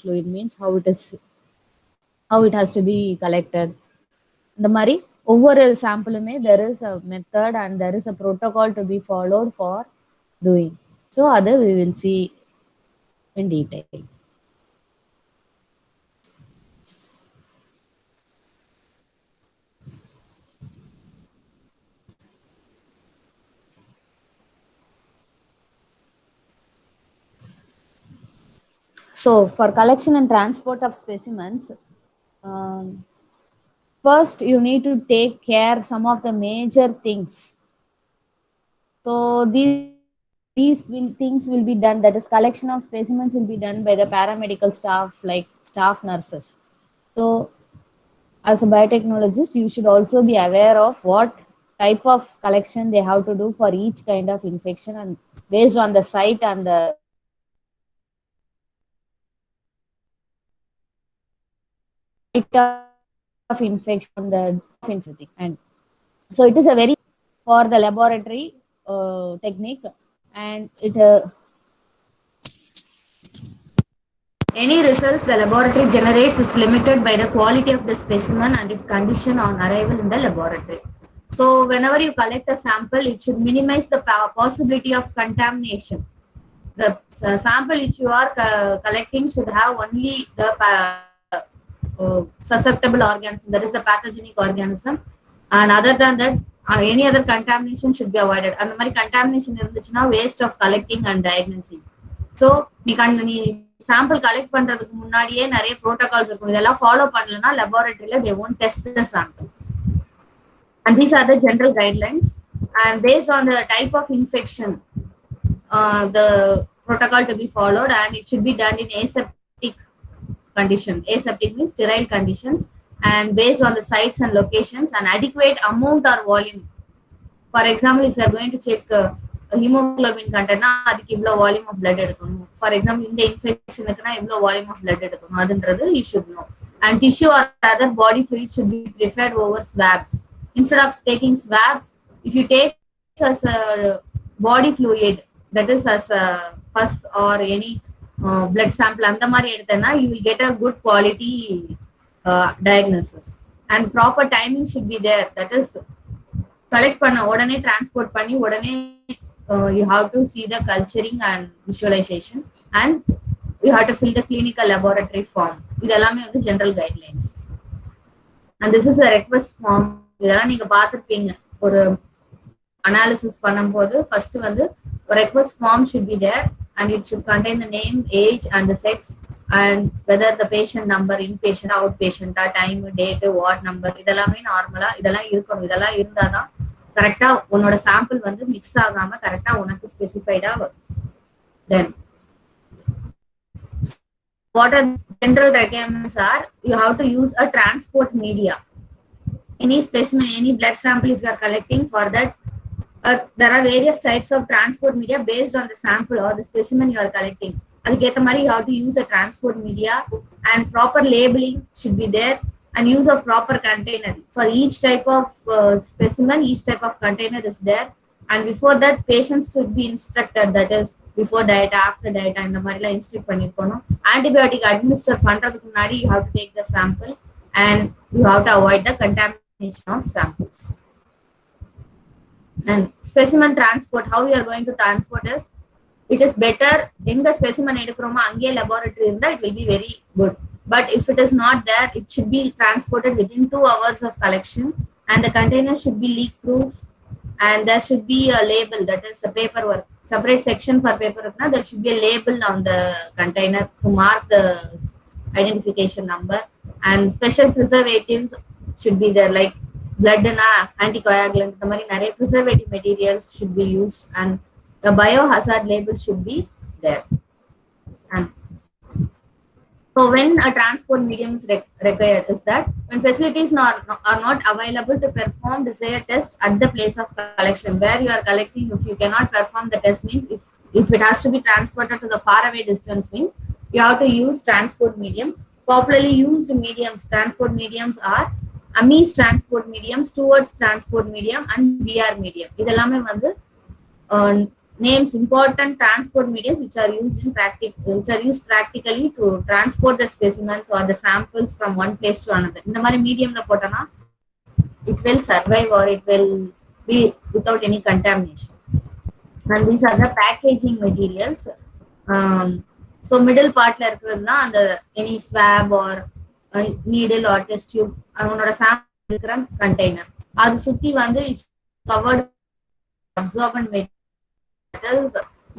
fluid means how it has to be collected. இந்த மாதிரி ஒவ்வொரு சாம்பிளுமே there is a method and there is a protocol to be followed for doing. So அதை we will see in detail. So for collection and transport of specimens, um, first you need to take care some of the major things. So things will be done, that is collection of specimens will be done by the paramedical staff like staff nurses. So as a biotechnologist, you should also be aware of what type of collection they have to do for each kind of infection, and based on the site and the of infection, the infecting. And so it is a very for the laboratory technique, and it any results the laboratory generates is limited by the quality of the specimen and its condition on arrival in the laboratory. So whenever you collect a sample, it should minimize the possibility of contamination. The sample which you are collecting should have only the susceptible organism, that is the pathogenic organism, and other than that any other contamination should be avoided. And the contamination irundhuchuna waste of collecting and diagnosing. So நீ sample collect பண்றதுக்கு முன்னாடியே நிறைய protocols இருக்கும், இதெல்லாம் follow பண்ணலன்னா லெபார்டரியில they won't test the sample. And these are the general guidelines, and based on the type of infection, the protocol to be followed, and it should be done in aseptic condition. Aseptic means sterile conditions, and based on the sites and locations, an adequate amount or volume. For example, if you are going to check hemoglobin content, அதுக்கு இவ்வளவு volume of blood எடுக்கணும். For example, இந்த இன்ஃபெக்ஷனுக்குனா இவ்வளவு volume of blood எடுக்கணும், அதுன்றது you should know. And tissue or other body fluid should be preferred over swabs. Instead of taking swabs, if you take as a body fluid, that is as a pus or any blood sample, அந்த மாதிரி எடுத்தனா you will get a good quality diagnosis. And proper timing should be there, that is collect பண்ண உடனே transport பண்ணி உடனே you have to see the culturing and visualization, and you have to fill the clinical laboratory form. இதெல்லாமே வந்து general guidelines. And this is a request form. இதெல்லாம் நீங்க பார்த்திருப்பீங்க ஒரு அனாலிசிஸ் பண்ணும்போது. ஃபர்ஸ்ட் வந்து request form should be there, and it should contain the name, age and the sex, and whether the patient number, inpatient, outpatient, time, date, ward number, இதெல்லாமே நார்மலா இதெல்லாம் இருக்கணும். இதெல்லாம் இருந்தாதான் கரெக்டா உன்னோட சாம்பிள் வந்து மிக்ஸ் ஆகாம கரெக்டா உனக்கு ஸ்பெசிஃபைடா வரும். Then what are general requirements are, you have to use a transport media. Any specimen, any blood sample if you are collecting, for that there are various types of transport media based on the sample or the specimen you are collecting. அதுக்கு ஏத்த மாதிரி you have to use a transport media, and proper labeling should be there, and use of proper container for each type of specimen. Each type of container is there, and before that patients should be instructed, that is before diet, after diet, இந்த மாதிரிலாம் instruct பண்ணிருக்கணும். Antibiotic administer பண்றதுக்கு முன்னாடி you have to take the sample, and you have to avoid the contamination of samples. And specimen transport, how you are going to transport is, it is better எங்க specimen எடுக்கிறோமோ அங்கேயே laboratory இருந்தா it will be very good. But if it is not there, it should be transported within 2 hours of collection, and the container should be leak proof, and there should be a label, that is a paperwork, separate section for paperwork. There should be a label on the container to mark the identification number, and special preservatives should be there, like blood and anticoagulant, the மாதிரி நிறைய preservative materials should be used, and the biohazard label should be there. And so when a transport medium is required is that when facilities are not available to perform desired test at the place of collection where you are collecting, if you cannot perform the test, means if it has to be transported to the far away distance, means you have to use transport medium. Popularly used mediums, transport mediums are AMIS transport medium, Stewart's transport medium, and BR medium. இதெல்லாமே வந்து names important transport mediums which are used practically to transport the specimens or the samples from one place to another. இந்த மாதிரி மீடியம்ல போட்டோம்னா it will survive or it will be without any contamination. And these are the packaging materials. So middle partல இருக்கிறதுனா அந்த any swab or needle or test tube அவனோட sample இருக்கிற container. அது சுத்தி வந்து it's covered absorbent metals,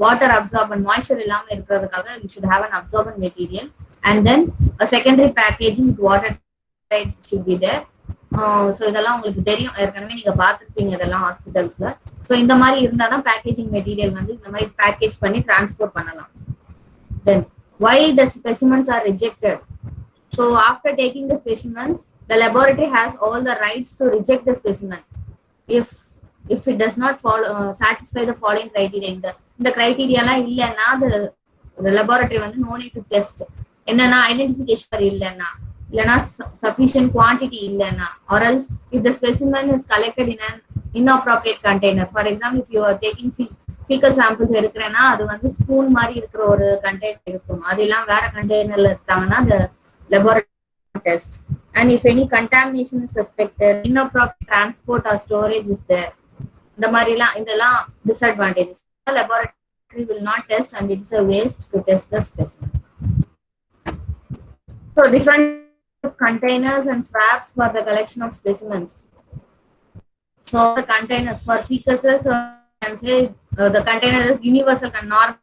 water absorbent, moisture இல்லாம இருக்கிறதுக்காக you should have an absorbent material, and then a secondary packaging with water tight should be there. So இதெல்லாம் உங்களுக்கு தெரியும், ஏற்கனவே நீங்க பார்த்துருப்பீங்க இதெல்லாம் ஹாஸ்பிட்டல்ஸ்ல. ஸோ இந்த மாதிரி இருந்தால் தான் பேக்கேஜிங் மெட்டீரியல் வந்து இந்த மாதிரி பேக்கேஜ் பண்ணி டிரான்ஸ்போர்ட் பண்ணலாம். தென் why the specimens are rejected? So after taking the specimens, the laboratory has all the rights to reject the specimen if it does not satisfy the following criteria. இந்த criteria எல்லாம் இல்லைன்னா the laboratory வந்து no need to test. என்னன்னா identification இல்லைன்னா sufficient quantity இல்லைன்னா, or else if the specimen is collected in an inappropriate container. For example, if you are taking fecal samples எடுக்கிறேன்னா அது வந்து spoon மாதிரி இருக்கிற ஒரு கண்டெய்னர் இருக்கும், அதெல்லாம் வேற கண்டெய்னர்ல எடுத்தாங்கன்னா the laboratory test. And if any contamination is suspected, inappropriate transport or storage is there, இந்த மாதிரிலாம் இதெல்லாம் disadvantages. The laboratory will not test and it is a waste to test the specimen. So different containers and swabs for the collection of specimens. So the containers for fecuses, you can say the container is universal and normal.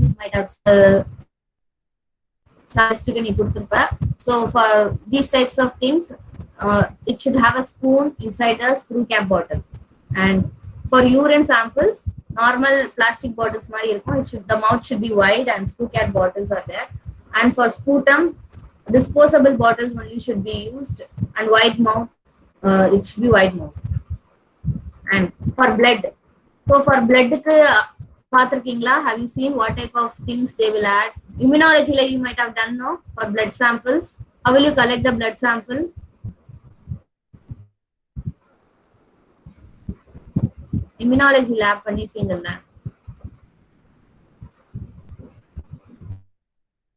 You might have so for these types of things, it should have a spoon inside a screw cap bottle. And for urine samples, normal plastic bottles the mouth should be wide and screw cap bottles are there. And for sputum, disposable bottles only should be used, and wide mouth, it should be wide mouth. And for blood, so for blood pathirkingla, have you seen what type of things they will add? Immunology la you might have done, no? For blood samples, how will you collect the blood sample? Immunology lab பண்ணிருக்கீங்கல்ல,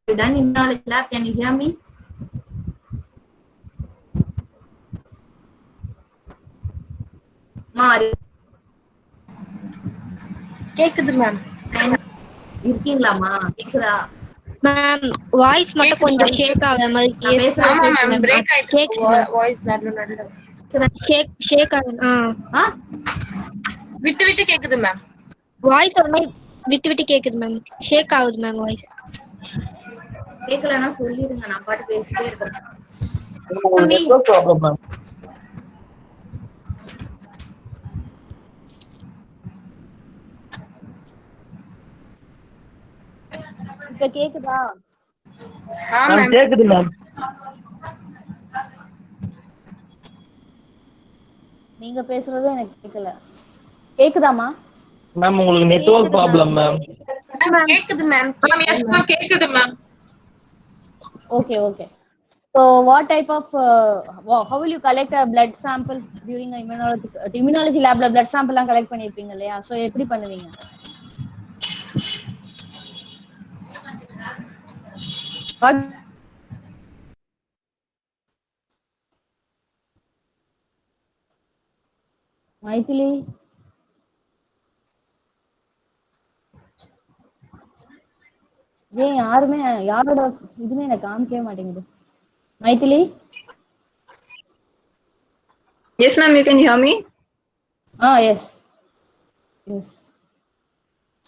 you done immunology lab? Can you hear me? கேக்குது ma'am. இருக்கீங்களாமா? கேக்குதா ma'am? Voice மட்டும் கொஞ்சம் ஷேக் ஆகுற மாதிரி கேக்குது. ஆமா ma'am, break ஆயிட்டு voice நடுவுல ஷேக் ஆகுது. விட்டு விட்டு கேக்குது மேம். வாய்ஸ் ஒரு மாதிரி விட்டு விட்டு கேக்குது மேம், ஷேக் ஆகுது மேம் வாய்ஸ். கேக்கலன்னா சொல்லிருங்க, நான் பாட்டு பேசிட்டே இருக்கேன். Network problem ma'am. இப்ப கேக்குதா? மேம் கேக்குது மேம். நீங்க பேசுறது எனக்கு கேக்கல. கேக்குதாமா மேம்? உங்களுக்கு நெட்வொர்க் ப்ராப்ளம் மேம். கேக்குது மேம். எஸ் மேம், கேக்குது ma'am. Okay, okay. So what type of how will you collect a blood sample during a immunology lab? Blood sample எல்லாம் collect பண்ணிருப்பீங்க இல்லையா? So எப்படி பண்ணுவீங்க? மைதிலி, ஏன் யாரோட இதுமே எனக்கு காமிக்கவே மாட்டேங்குது. Maithili? Yes ma'am, you can hear me? Yes.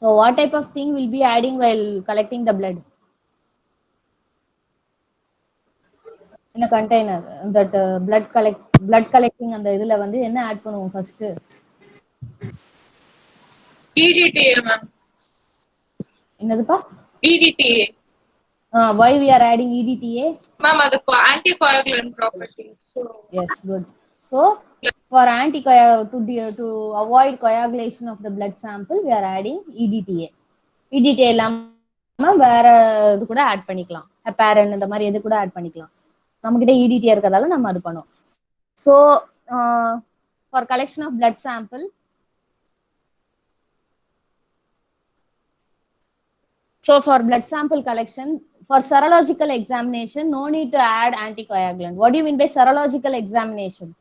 So what type of thing will be adding while collecting the blood in a container? That blood collecting அந்த இதுல வந்து என்ன ஆட் பண்ணுவோம் ஃபர்ஸ்ட்? EDTA ma'am. என்னதுப்பா? EDTA. Why we are adding EDTA? Ma'am, அது anticoagulant property. Yes, good. So for to avoid coagulation of the blood sample, we are adding EDTA. EDTA இல்லாம வேற இது கூட ஆட் பண்ணிக்கலாம், ஹெப்பாரின் இந்த மாதிரி எது கூட ஆட் பண்ணிக்கலாம். நம்மகிட்ட EDTA இருக்கதால நம்ம அது பண்ணுவோம். So for collection of blood sample, So for blood sample collection, for serological examination, no need to add anticoagulant. What do you mean by serological examination?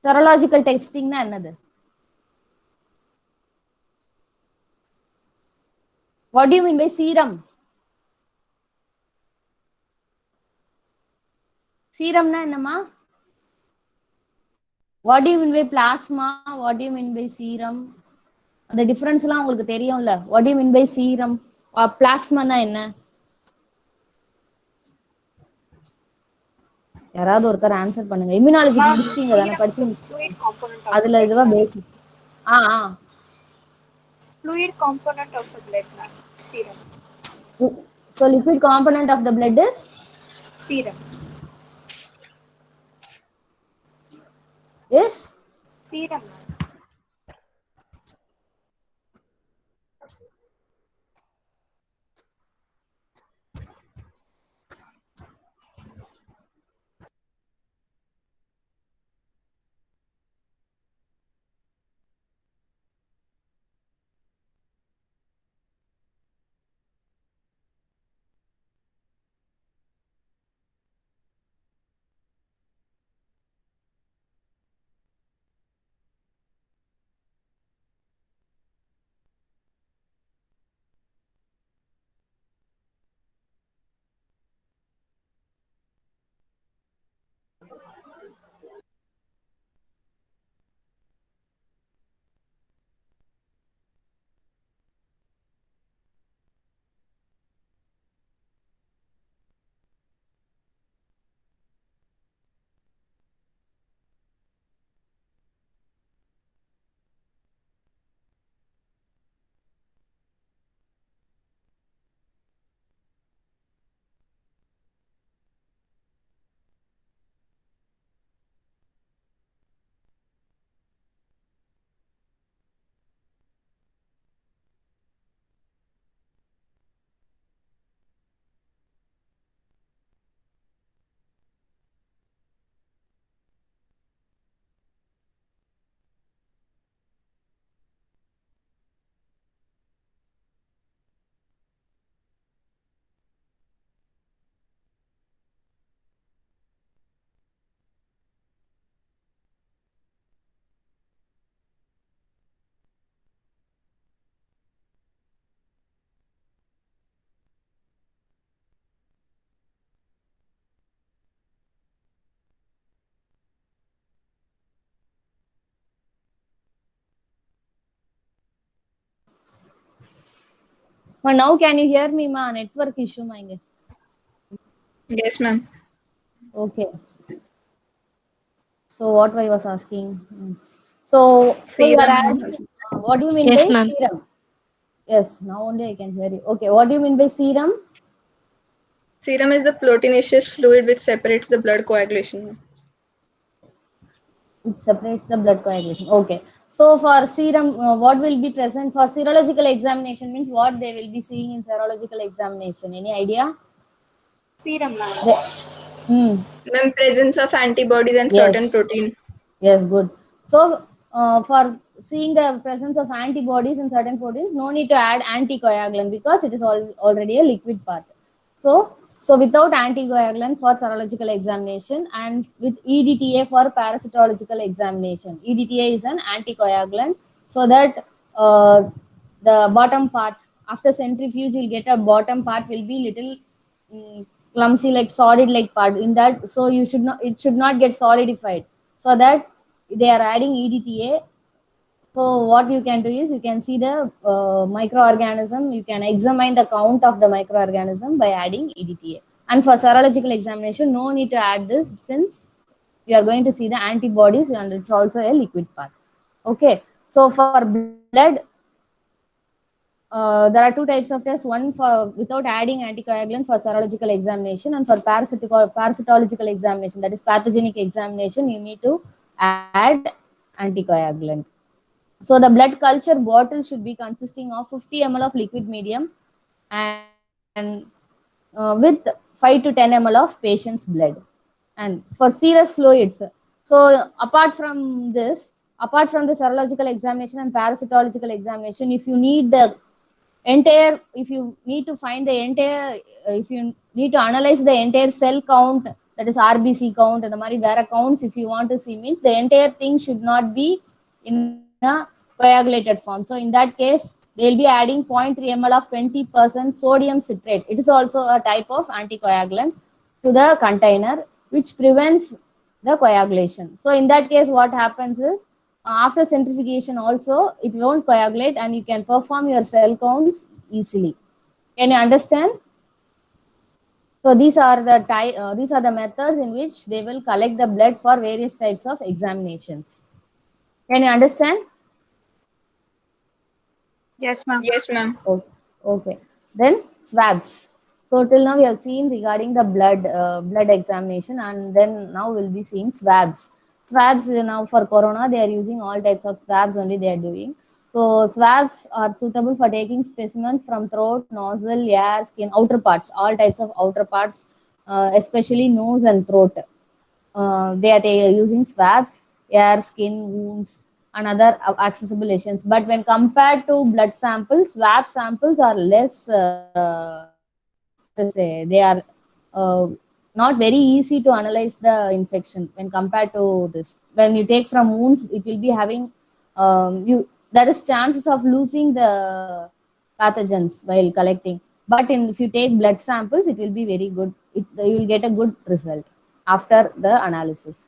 Serological testing na another. What do you mean by serum? Serum na என்னமா? What do you mean by plasma? What do you mean by serum? அந்த difference எல்லாம் உங்களுக்கு தெரியும்ல. What do you mean by serum? Plasma na என்ன? யாராவது ஒருத்தர் answer பண்ணுங்க. Immunology முடிச்சிட்டீங்க தானே படிச்சு. அதுல இதுவா பேசிக். Fluid component of the blood, serum. So liquid component of the blood is Serum. Yes? Serum. But now can you hear me, ma? Network issue, ma. Yes, ma'am. Okay. So what I was asking? So you are adding, what do you mean Yes, by ma'am. serum? Yes, now only I can hear you. Okay, what do you mean by serum? Serum is the proteinaceous fluid which separates the blood coagulation. It separates the blood coagulation. Okay. So for serum, what will be present for serological examination means what they will be seeing in serological examination? Any idea? Serum. Ma'am, presence of antibodies and Yes. certain protein. Yes, good. So for seeing the presence of antibodies in certain proteins, no need to add anticoagulant because it is already a liquid part. So without anticoagulant for serological examination and with EDTA for parasitological examination. EDTA is an anticoagulant so that the bottom part, after centrifuge, you'll get a bottom part will be little clumsy, like solid like part in that. So it should not get solidified. So that they are adding EDTA. So what you can do is you can see the microorganism. You can examine the count of the microorganism by adding EDTA. And for serological examination, no need to add this since you are going to see the antibodies and it's also a liquid part. Okay. So for blood, there are two types of tests. One for without adding anticoagulant for serological examination, and for parasitological examination, that is pathogenic examination, you need to add anticoagulant. So the blood culture bottle should be consisting of 50 ml of liquid medium and with 5 to 10 ml of patient's blood. And for serous fluids, so apart from the serological examination and parasitological examination, if you need the entire, if you need to find the entire, if you need to analyze the entire cell count, that is RBC count and the mari vera counts, if you want to see, means the entire thing should not be in a coagulated form. So in that case, they will be adding 0.3 ml of 20% sodium citrate. It is also a type of anticoagulant to the container, which prevents the coagulation. So in that case, what happens is, after centrifugation also, it won't coagulate and you can perform your cell counts easily. Can you understand? So these are the methods in which they will collect the blood for various types of examinations. Can you understand? Yes, ma'am. Yes, ma'am. Okay. Then swabs. So till now we have seen regarding the blood examination, and then now we'll be seeing swabs. Swabs, now for corona, they are using all types of swabs only they are doing. So swabs are suitable for taking specimens from throat, nostril, ear, skin, outer parts, all types of outer parts, especially nose and throat. They are using swabs, ear, skin, wounds, and other accessible lesions. But when compared to blood samples, swab samples are less, they are not very easy to analyze the infection when compared to this. When you take from wounds, it will be having, there is chances of losing the pathogens while collecting. But if you take blood samples, it will be very good. You will get a good result after the analysis.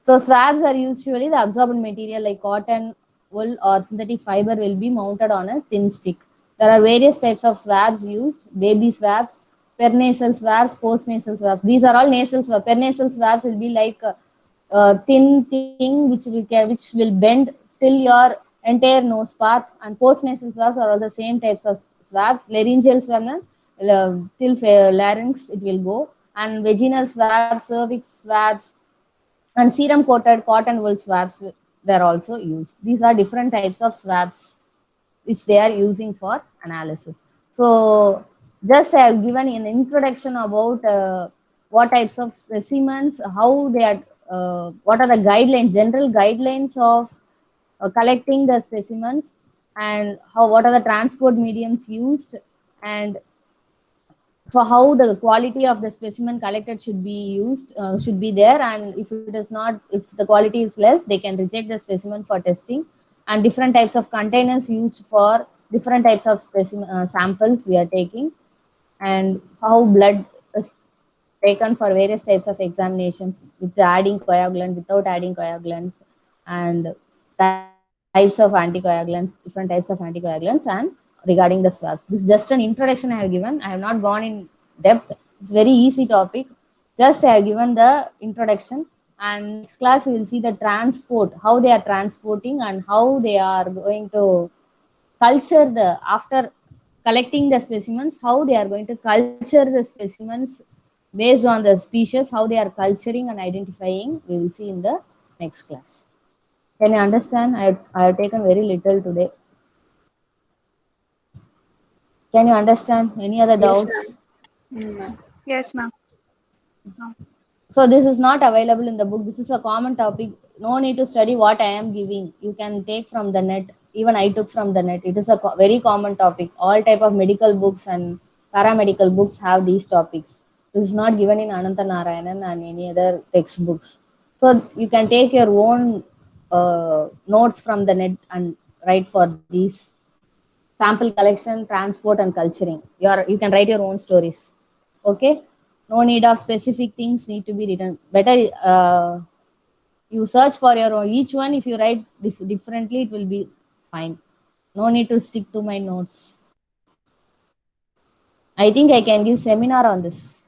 So swabs are usually the absorbent material like cotton, wool, or synthetic fiber will be mounted on a thin stick. There are various types of swabs used: baby swabs, pernasal swabs, postnasal swabs. These are all nasal swabs. Pernasal swabs will be like a thin thing which will bend till your entire nose part, and postnasal swabs are all the same types of swabs. Laryngeal swab till larynx it will go, and vaginal swabs, cervix swabs, and serum coated cotton wool swabs they are also used. These are different types of swabs which they are using for analysis. So just I have given an introduction about what types of specimens, how they are, what are the guidelines, general guidelines of collecting the specimens, and what are the transport mediums used, and so how the quality of the specimen collected should be used, should be there, and if it is not, if the quality is less, they can reject the specimen for testing, and different types of containers used for different types of specimen samples we are taking, and how blood is taken for various types of examinations with adding coagulant, without adding coagulants, and types of anticoagulants, different types of anticoagulants, and regarding the swabs. This is just an introduction I have given. I have not gone in depth. It's very easy topic. Just I have given the introduction, and next class we will see the transport, how they are transporting and how they are going to culture the, after collecting the specimens, how they are going to culture the specimens based on the species, how they are culturing and identifying. We will see in the next class. Can you understand? I have taken very little today. Can you understand? Any other doubts? Yes, ma'am. So this is not available in the book. This is a common topic. No need to study what I am giving. You can take from the net. Even I took from the net. It is a very common topic. All type of medical books and paramedical books have these topics. This is not given in Ananta Narayanan and any other textbooks. So you can take your own notes from the net and write for these. Sample collection, transport, and culturing. You can write your own stories. Okay? No need of specific things need to be written. Better you search for your own. Each one, if you write differently, it will be fine. No need to stick to my notes. I think I can give seminar on this.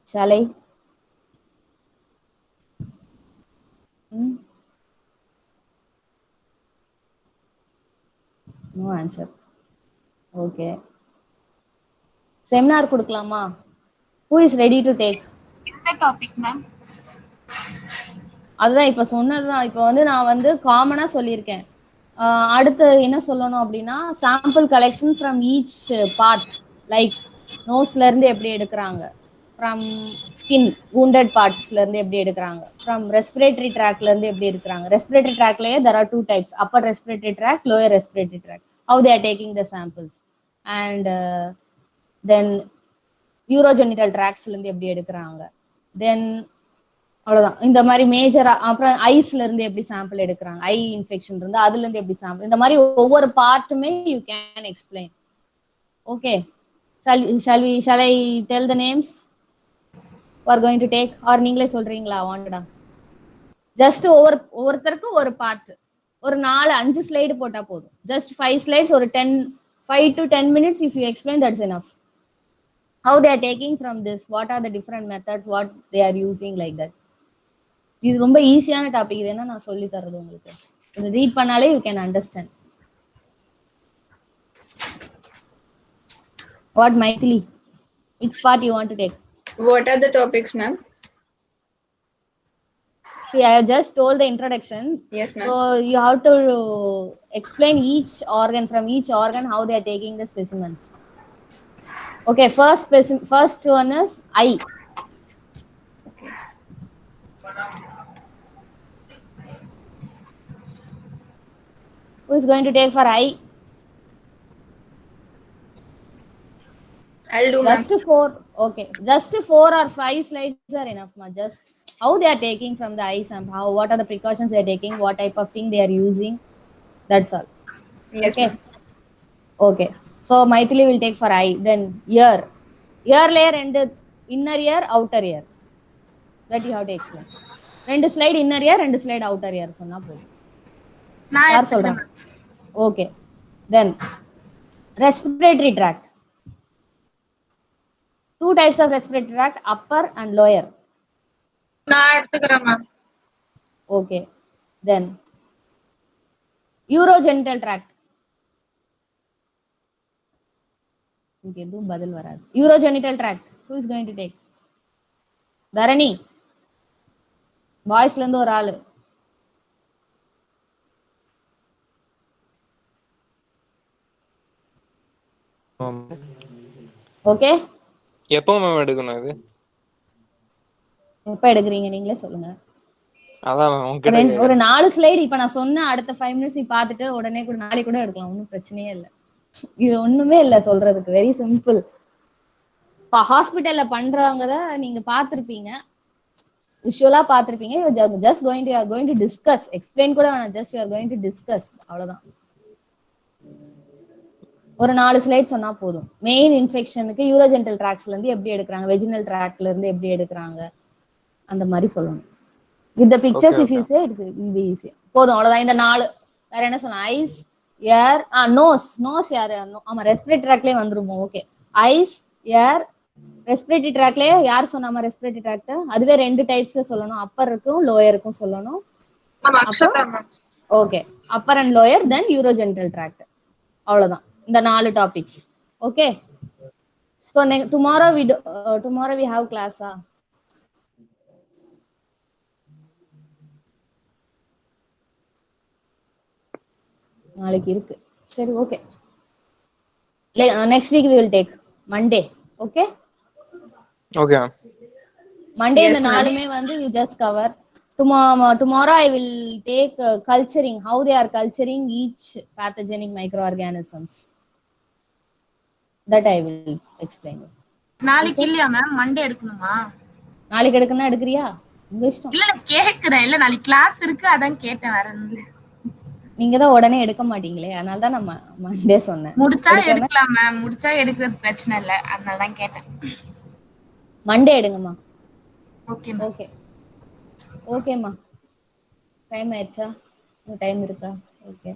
Shall I? No answer. Okay. Seminar kudukalama. Who is ready to take? இந்த topic ma'am. அதுதான் இப்ப சொன்னதுதான். இப்ப வந்து நான் வந்து காமனா சொல்லியிருக்கேன். அடுத்து என்ன சொல்லணும் அப்படின்னா, sample collection from each part, like நோஸ்ல இருந்து எப்படி எடுக்கிறாங்க, ஃப்ரம் ஸ்கின் wounded பார்ட்ஸ்ல இருந்து எப்படி எடுக்கிறாங்க, ஃப்ரம் ரெஸ்பிரேட்டரி ட்ராக்ல இருந்து எப்படி எடுக்கிறாங்க. ரெஸ்பிரேட்டரி ட்ராக்லயே there are two types, upper respiratory tract, lower respiratory tract. How they are taking the samples. And then urogenital ட்ராக்ஸ்ல இருந்து எப்படி எடுக்கிறாங்க, தென் அவ்வளவுதான். இந்த மாதிரி மேஜரா அப்புறம் ஐஸ்ல இருந்து எப்படி சாம்பிள் எடுக்கிறாங்க, ஐ இன்ஃபெக்ஷன் இருந்து அதுல இருந்து எப்படி சாம்பிள், இந்த மாதிரி ஒவ்வொரு பார்ட்டுமே you can explain. Okay, shall I tell the names who are going to take, or நீங்களே சொல்றீங்களா வாண்டடா? ஜஸ்ட் ஒவ்வொருத்தருக்கும் ஒரு பார்ட், ஒரு 4-5 ஸ்லைடு போட்டா போதும். ஜஸ்ட் 5 slides, ஒரு 5 to 10 minutes if you explain, that's enough. How they are taking from this, what are the different methods, what they are using, like that. இது ரொம்ப ஈஸியான டாபிக். இது என்ன நான் சொல்லி தரது உங்களுக்கு, இது ரீட் பண்ணாலே you can understand. What, Maithili? Which part you want to take? What are the topics, ma'am? See, I have just told the introduction. Yes, ma'am. So you have to explain each organ, from each organ, how they are taking the specimens. Okay, first one is eye. Okay. Who is going to take for eye? I'll do, ma'am. Just 4. Okay, just 4 or 5 slides are enough, ma. Just how they are taking from the eye sample, how, what are the precautions they are taking, what type of thing they are using. That's all. Yes, Okay. ma'am. Okay. So Maithili will take for eye. Then ear. Ear layer and inner ear, outer ear. That you have to explain. 2 slide inner ear, 2 slide outer ear. சொன்னா போதும். யார் சொல்றாங்க? Okay. Then respiratory tract. 2 types of respiratory tract, upper and lower. நான் எடுத்துக்கிறேன் ma'am. Okay. Then urogenital tract. Okay, எதுவும் பதில் வராது. Urogenital tract. Who is going to take? தரணி. பாய்ஸ்ல இருந்து ஒரு ஆளு. ஓகே, எப்போ மேம் எடுக்கணும் இது? எப்ப எடுக்கிறீங்க நீங்களே சொல்லுங்க. அதான் மேம் உங்ககிட்ட ஒரு 4 ஸ்லைடு இப்ப நான் சொன்ன அடுத்த 5 மினிட்ஸ் பார்த்துட்டு உடனே கூட நாளைக்கு கூட எடுக்கலாம், ஒன்றும் பிரச்சனையே இல்லை. இது ஒண்ணுமே இல்லை சொல்றதுக்கு, வெரி சிம்பிள். இப்போ ஹாஸ்பிட்டல்ல பண்றவங்க தான் நீங்க பார்த்துருப்பீங்க, விஷுவலா பார்த்துருப்பீங்க. Just going to discuss, explain கூட வேணாம், just you are going to discuss, அவ்வளவுதான். ஒரு 4 ஸ்லைட் சொன்னா போதும். மெயின் இன்ஃபெக்ஷனுக்கு யூரோஜெனிட்டல் ட்ராக்ஸ்ல இருந்து எப்படி எடுக்கிறாங்க, வெஜினல் ட்ராக்ல இருந்து எப்படி எடுக்கிறாங்க, அந்த மாதிரி சொல்லணும். With the pictures if you say it's will be easy. போதும், அவ்வளவுதான். இந்த 4 வேற என்ன சொன்னா? ஐஸ், ஏர், நோஸ் யாரு? ஆமா, ரெஸ்பிரேட்டரி ட்ராக்லயே வந்துருமோ. ஓகே, ஐஸ், ஏர், ரெஸ்பிரேட்டரி ட்ராக்லயே யார் சொன்னாமா? ரெஸ்பிரேட்டரி ட்ராக்ட் அதுவே 2 டைப்ஸ்ல சொல்லணும், அப்பர் இருக்கும் லோயருக்கும் சொல்லணும். Okay, upper and lower, then urogenital tract. அவ்வளவுதான் இந்த 4 topics. Okay, so tomorrow we have class. நாளைக்கு இருக்கு. சரி, okay. Next week we will take Monday. Okay? Okay. Monday இந்த நாலுமே வந்து you just cover. Tomorrow I will take culturing, how they are culturing each pathogenic microorganisms. That I will explain. நாளைக்கு இல்லையா ma'am? Monday எடுக்கணுமா? நாளைக்கு எடுக்கணும்னா எடுக்கறியா? உங்க இஷ்டம். இல்ல கேக்குறேன், இல்ல நாளைக்கு கிளாஸ் இருக்கு அதான் கேட்டேன், வேற ஒண்ணும். நீங்க தான் உடனே எடுக்க மாட்டீங்களே, அதனால தான் நான் மண்டே சொன்னேன். முடிச்சா எடுக்கலாம் மேம், முடிச்சா எடுக்கிறது பிரச்சனை இல்ல, அதனால தான் கேட்டேன். மண்டே எடுங்கம்மா. ஓகே ஓகே ஓகேம்மா. டைம் ஆயிடுச்சா? டைம் இருக்கா? Okay.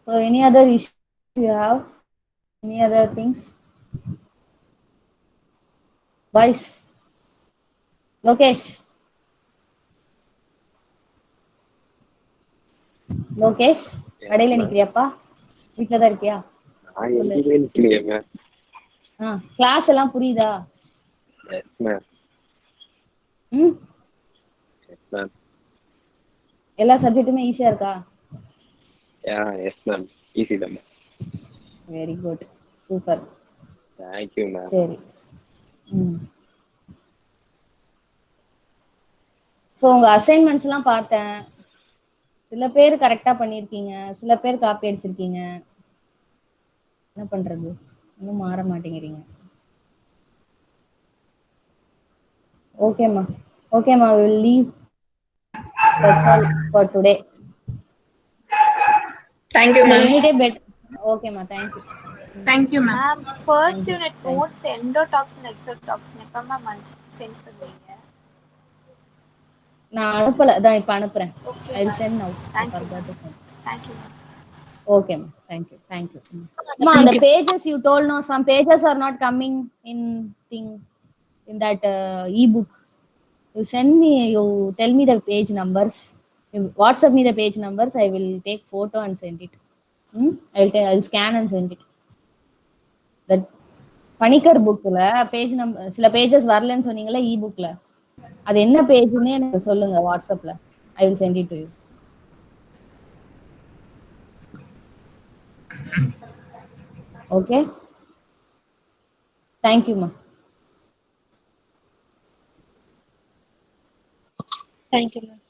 So any other issue you have? Any other things? Boys, Lokesh, Lokesh கடையில நிக்கிறியாப்பா? வீட்டுல தான் இருக்கியா? கிளாஸ் எல்லாம் புரியுதா? எல்லா சப்ஜெக்ட்டுமே ஈஸியா இருக்கா? Very good, super, thank you ma'am. சரி. ஸோ உங்க அசைன்மெண்ட்ஸ் எல்லாம் பார்த்தேன். சில பேர் கரெக்டா பண்ணிருக்கீங்க, சில பேர் காப்பி அடிச்சிருக்கீங்க. என்ன பண்றது? இன்னும் மாற மாட்டேங்கிறீங்க. ஓகேம்மா ஓகேம்மா, will leave. That's all for today. Thank you, இந்த ma'am. யூனிட்டே பெட். ஓகேம்மா, thank you. Thank you ma'am. Ma'am first Thank you. Unit notes endotoxin exotoxin எப்போ மேம் சென்ட் பண்ணுவீங்க? நான் அனுப்பல, அதான் இப்ப அனுப்புறேன். Okay I will send now. Thank you thank you ma'am. ஓகேம்மா, தேங்க்யூ. அம்மா, அந்த pages you told, no, some pages are not coming in in that ebook. You send me, you tell me the page numbers. You WhatsApp me the page numbers. I will take photo and send it. I'll scan and send it. That Panicker புக்ல page number சில pages வரலன்னு சொன்னீங்கல்ல இபுக்ல, அது என்ன பேஜ்னு எனக்கு சொல்லுங்க வாட்ஸ்அப்ல. I will send it to you. Okay, தேங்க்யூம்மா. Thank you ma'am.